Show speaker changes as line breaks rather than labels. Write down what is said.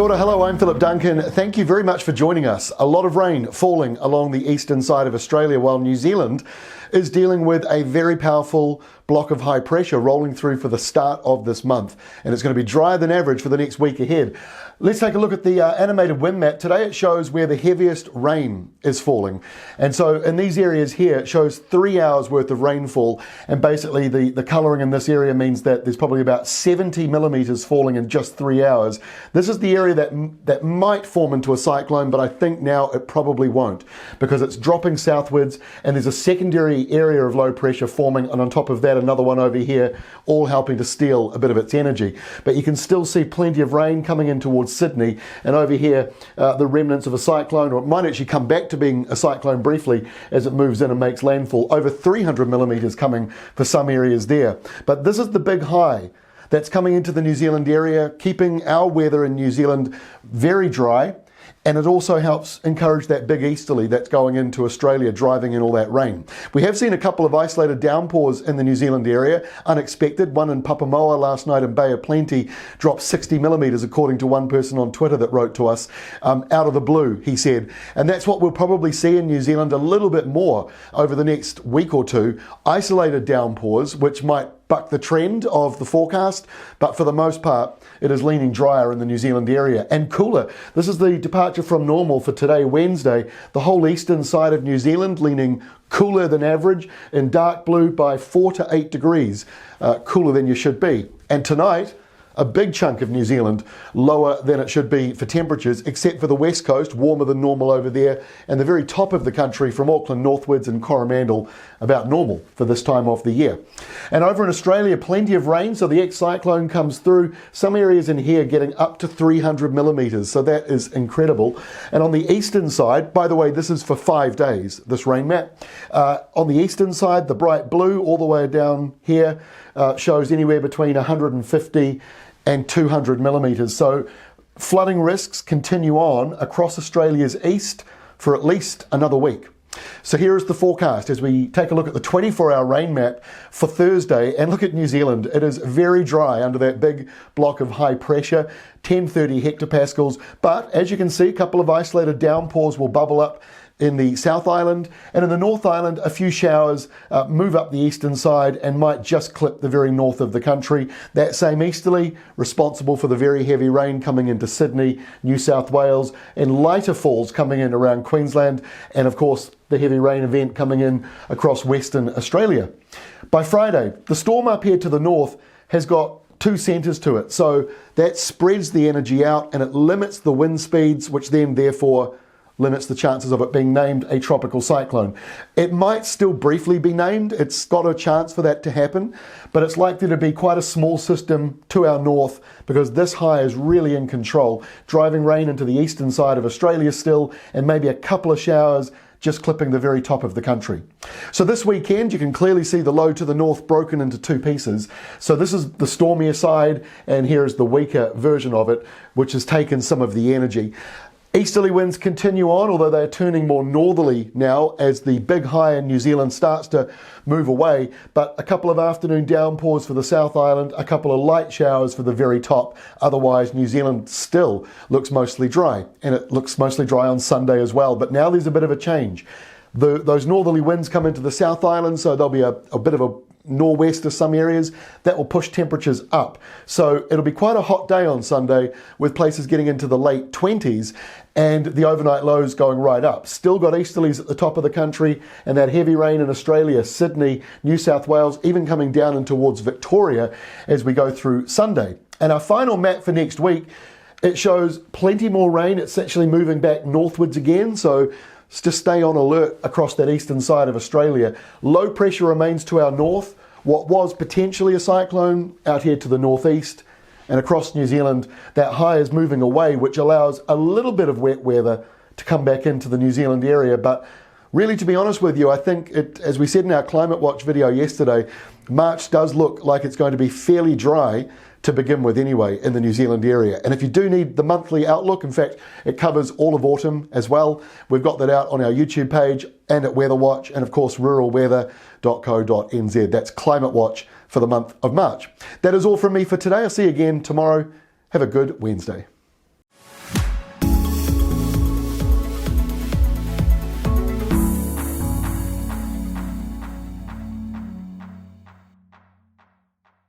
Kia ora, hello, I'm Philip Duncan. Thank you very much for joining us. A lot of rain falling along the eastern side of Australia while New Zealand is dealing with a very powerful block of high pressure rolling through for the start of this month. And it's going to be drier than average for the next week ahead. Let's take a look at the animated wind map. Today it shows where the heaviest rain is falling. And so in these areas here, it shows 3 hours worth of rainfall. And basically the colouring in this area means that there's probably about 70 millimetres falling in just 3 hours. This is the area that might form into a cyclone, but I think now it probably won't, because it's dropping southwards and there's a secondary area of low pressure forming, and on top of that another one over here, all helping to steal a bit of its energy. But you can still see plenty of rain coming in towards Sydney, and over here the remnants of a cyclone, or it might actually come back to being a cyclone briefly as it moves in and makes landfall. Over 300 millimetres coming for some areas there. But this is the big high that's coming into the New Zealand area, keeping our weather in New Zealand very dry. And it also helps encourage that big easterly that's going into Australia, driving in all that rain. We have seen a couple of isolated downpours in the New Zealand area, unexpected. One in Papamoa last night in Bay of Plenty dropped 60 millimetres, according to one person on Twitter that wrote to us, out of the blue, he said. And that's what we'll probably see in New Zealand a little bit more over the next week or two. Isolated downpours, which might buck the trend of the forecast, but for the most part it is leaning drier in the New Zealand area and cooler. This is the departure from normal for today, Wednesday. The whole eastern side of New Zealand leaning cooler than average, in dark blue by 4 to 8 degrees, cooler than you should be. And tonight, a big chunk of New Zealand lower than it should be for temperatures, except for the west coast, warmer than normal over there, and the very top of the country from Auckland northwards and Coromandel, about normal for this time of the year. And over in Australia, plenty of rain, so the ex-cyclone comes through. Some areas in here getting up to 300 millimetres, so that is incredible. And on the eastern side, by the way, this is for 5 days, this rain map. On the eastern side, the bright blue all the way down here shows anywhere between 150 and 200 millimetres. So flooding risks continue on across Australia's east for at least another week. So here is the forecast as we take a look at the 24-hour rain map for Thursday and look at New Zealand. It is very dry under that big block of high pressure, 1030 hectopascals, but as you can see, a couple of isolated downpours will bubble up in the South Island, and in the North Island a few showers move up the eastern side and might just clip the very north of the country. That same easterly responsible for the very heavy rain coming into Sydney, New South Wales, and lighter falls coming in around Queensland, and of course the heavy rain event coming in across Western Australia. By Friday, the storm up here to the north has got two centres to it, so that spreads the energy out and it limits the wind speeds, which then therefore limits the chances of it being named a tropical cyclone. It might still briefly be named, it's got a chance for that to happen, but it's likely to be quite a small system to our north because this high is really in control, driving rain into the eastern side of Australia still, and maybe a couple of showers just clipping the very top of the country. So this weekend you can clearly see the low to the north broken into two pieces. So this is the stormier side and here is the weaker version of it, which has taken some of the energy. Easterly winds continue on, although they're turning more northerly now as the big high in New Zealand starts to move away, but a couple of afternoon downpours for the South Island, a couple of light showers for the very top. Otherwise, New Zealand still looks mostly dry, and it looks mostly dry on Sunday as well, but now there's a bit of a change. Those northerly winds come into the South Island, so there'll be a bit of a nor'west to some areas that will push temperatures up. So it'll be quite a hot day on Sunday with places getting into the late 20s and the overnight lows going right up. Still got easterlies at the top of the country and that heavy rain in Australia, Sydney, New South Wales, even coming down and towards Victoria as we go through Sunday. And our final map for next week, it shows plenty more rain. It's actually moving back northwards again, so just stay on alert across that eastern side of Australia. Low pressure remains to our north. What was potentially a cyclone out here to the northeast, and across New Zealand, that high is moving away, which allows a little bit of wet weather to come back into the New Zealand area. But really, to be honest with you, I think, as we said in our Climate Watch video yesterday, March does look like it's going to be fairly dry to begin with anyway in the New Zealand area. And if you do need the monthly outlook, in fact, it covers all of autumn as well. We've got that out on our YouTube page and at Weather Watch, and of course ruralweather.co.nz. That's Climate Watch for the month of March. That is all from me for today. I'll see you again tomorrow. Have a good Wednesday.